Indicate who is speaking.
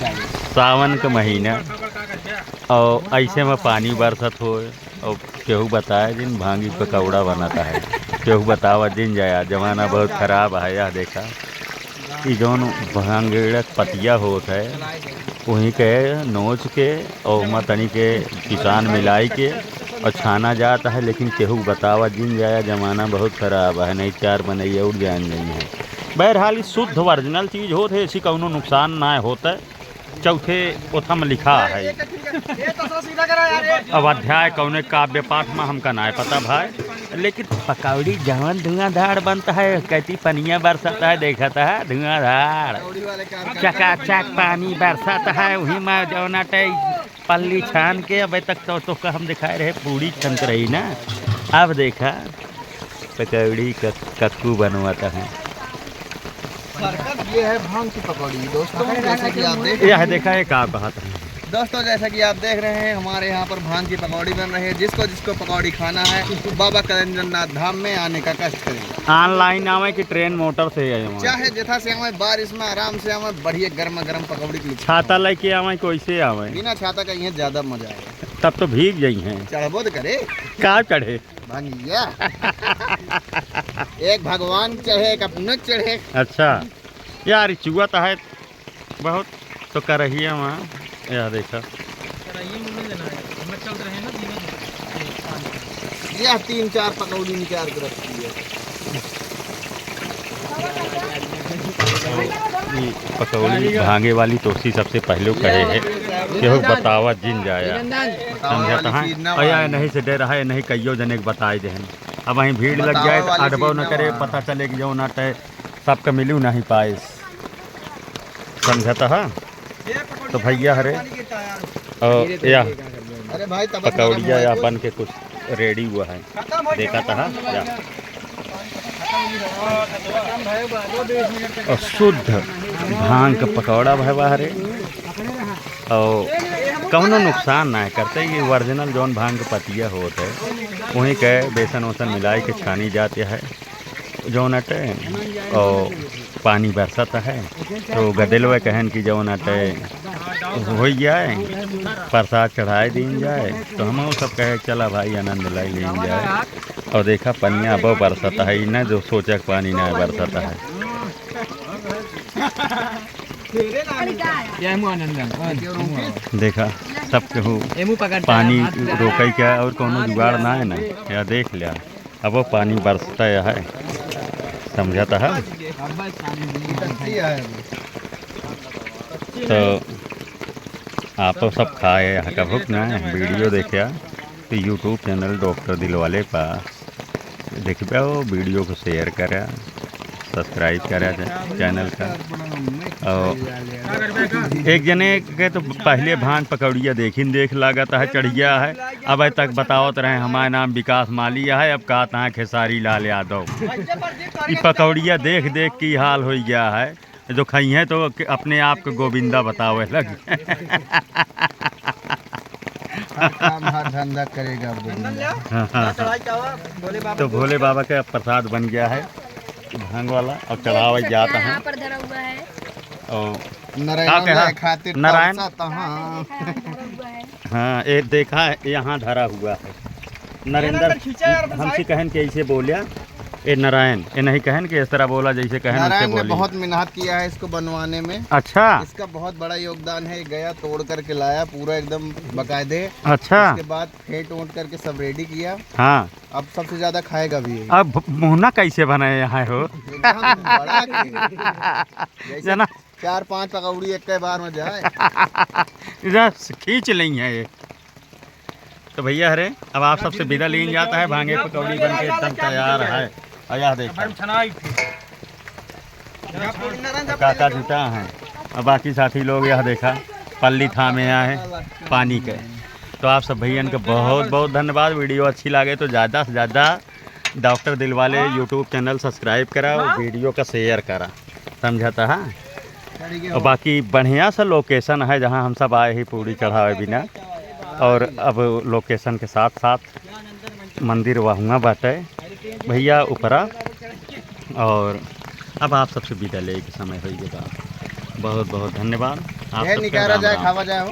Speaker 1: सावन का महीना और ऐसे में पानी बरसत हो और केहू बताए दिन भांगी पकौड़ा बनाता है, केहू बतावा दिन जाया जमाना बहुत ख़राब है। यह देखा कि जौन भांगड़ पतिया होता है वहीं के नोच के और में तनी के किसान मिलाई के और छाना जाता है, लेकिन केहू बतावा दिन जाया जमाना बहुत ख़राब है, नहीं चार बनैया उड़ जान नहीं है। बहरहाल शुद्ध ओरिजिनल चीज़ होत है, ऐसी कौनो नुकसान ना होता। चौथे ओथम लिखा है, अब अध्याय कौने काव्य पाठ में हमका ना पता भाई, लेकिन पकौड़ी जवन धुआंधार बनता है, कहती पनिया बरसाता है, देखता है धुआंधार चकाचक पानी बरसाता है, वहीं में जौना पल्ली छान के अभी तक तो का हम दिखाए रहे पूड़ी छनक रही ना, अब देखा पकौड़ी कक्कू बनवाता है।
Speaker 2: ये है भांग की पकौड़ी दोस्तों, जैसा कि आप देख
Speaker 1: यह देखा है का बात है
Speaker 2: दोस्तों, जैसा कि आप देख रहे हैं हमारे यहाँ पर भांग की पकौड़ी बन रही है। जिसको पकौड़ी खाना है बाबा करंजननाथ धाम में आने का कष्ट करें।
Speaker 1: ऑनलाइन आवे कि ट्रेन मोटर से
Speaker 2: चाहे जथा से आवे, बारिश में आराम से आवे, बढ़िया गर्मा गर्म पकौड़ी की
Speaker 1: छाता लेके आवे कोई से आवे,
Speaker 2: बिना छाता का यहाँ ज्यादा मजा आएगा।
Speaker 1: तब तो भीग जाई हैं।
Speaker 2: चढ़बो तो करे
Speaker 1: का चढ़े
Speaker 2: भांगिया एक भगवान चढ़े एक अपने चढ़े।
Speaker 1: अच्छा यार चुआ तो है बहुत, तो करही है वहाँ यह देखा
Speaker 2: यह 3-4 पकौड़ी निकाल कर रखी है।
Speaker 1: पकौड़ी भांगे वाली तोसी सबसे पहले कहे है केहू बतावा जिन जाया, समझा है या नहीं से डर है नहीं कईयो जने बताए देहन। अब वहीं भीड़ लग जाए तो अडबो न करे, पता चले कि जो नाट सबका मिलू नहीं पाए, समझता है। तो भैया हरे और या पकौड़िया या बन के कुछ रेडी हुआ है, देखा था या और शुद्ध भांग का पकौड़ा भैया हरे और कौनो नुकसान ना करते। ये ओरिजिनल जौन भांग का पतिया होता है वहीं के बेसन वसन मिलाई के छानी जाती है जौन अटे और पानी बरसाता है, तो गदेलवा कहन की जौन अटे हो जाए प्रसाद चढ़ाए दीन जाए, तो हम सब कहे चला भाई आनंद लाई लीन जाए। और देखा पनिया अब बरसाता है ना, जो सोचा पानी ना बरसाता है। देखा सब केहू पानी रोकई क्या और कोनो जुगाड़ ना है ना, या देख लिया अब वो पानी बरसता है, समझाता है। तो आप तो सब खाए यहाँ का भूख ना है, वीडियो देखा तो यूट्यूब चैनल डॉक्टर दिलवाले पास देख वो वीडियो को शेयर करा, सब्सक्राइब करा चैनल का। और एक जने के तो पहले भांग पकौड़िया देख लागत है चढ़िया है, अब तक बतावत रहे हमारा नाम विकास मालिया है, अब कहा था खेसारी लाल यादव। ये पकौड़िया देख देख की हाल हो गया है, जो खाई हैं तो अपने आप को गोविंदा बतावे लग।
Speaker 2: धंधा करेगा
Speaker 1: तो भोले बाबा का प्रसाद बन गया है भांग वाला, और चढ़ावा जाता है और नारायण हाँ ये देखा है यहाँ धरा हुआ है नरेंद्र, हमसे कहन के ऐसे बोलिया ये नारायण, ये नहीं कहन के इस तरह बोला जैसे कहन उससे बोली।
Speaker 2: बहुत मेहनत किया है इसको बनवाने में।
Speaker 1: अच्छा
Speaker 2: इसका बहुत बड़ा योगदान है, गया तोड़ करके लाया पूरा एकदम बकायदे।
Speaker 1: अच्छा
Speaker 2: उसके बाद फेंट वोट करके सब रेडी किया।
Speaker 1: हाँ
Speaker 2: अब सबसे ज्यादा खाएगा भी है।
Speaker 1: अब मुहना कैसे बनाए यहाँ हो जना
Speaker 2: 4-5 पकौड़ी एक बार में जाए
Speaker 1: खींच ली है ये। तो भैया हरे अब आप सबसे विदा लीन जाता है, भांगे पकौड़ी बन के एकदम तैयार है। और देखा काका जुटा है और बाकी साथी लोग यह देखा पल्ली थामे आए हैं पानी के। तो आप सब भैया के बहुत बहुत धन्यवाद। वीडियो अच्छी लगे तो ज़्यादा से ज़्यादा doctor Dilwale YouTube channel subscribe करा और वीडियो का शेयर करा, समझाता है। और बाकी बढ़िया सा लोकेशन है जहाँ हम सब आए ही पूरी चढ़ावे बिना, और अब लोकेशन के साथ साथ मंदिर वहाँ बाटे भैया ऊपरा। और अब आप सबसे विदा ले के समय होइएगा। बहुत बहुत धन्यवाद। आप
Speaker 2: यह
Speaker 1: सबके
Speaker 2: निकारा
Speaker 1: राम
Speaker 2: जाए
Speaker 1: राम।
Speaker 2: खावा जाए हो।